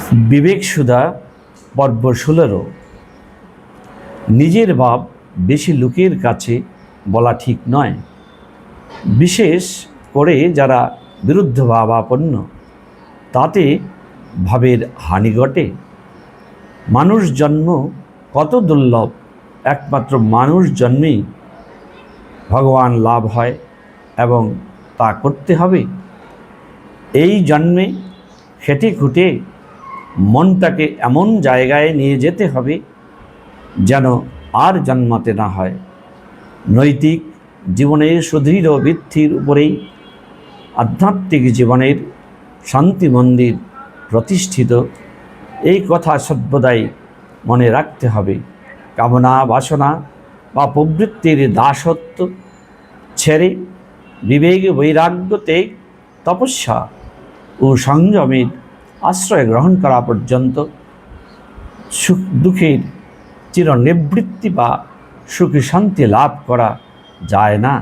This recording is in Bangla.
বিবেক সুধা পর্ব 16। নিজের ভাব বেশি লোকের কাছে বলা ঠিক নয়, বিশেষ করে যারা বিরুদ্ধ ভাবাপন্ন, তাতে ভাবের হানি ঘটে। মানুষ জন্ম কত দুর্লভ, একমাত্র মানুষ জন্মেই ভগবান লাভ হয় এবং তা করতে হবে। এই জন্মে খেটে খুঁটে মনটাকে এমন জায়গায় নিয়ে যেতে হবে যেন আর জন্মাতে না হয়। নৈতিক জীবনের সুদৃঢ় ভিত্তির উপরেই আধ্যাত্মিক জীবনের শান্তি মন্দির প্রতিষ্ঠিত, এই কথা সর্বদাই মনে রাখতে হবে। কামনা বাসনা বা প্রবৃত্তির দাসত্ব ছেড়ে বিবেক বৈরাগ্যতে তপস্যা ও সংযমের আশ্রয় গ্রহণ করা পর্যন্ত সুখ দুঃখের চিরনিবৃত্তি বা সুখী শান্তি লাভ করা যায় না।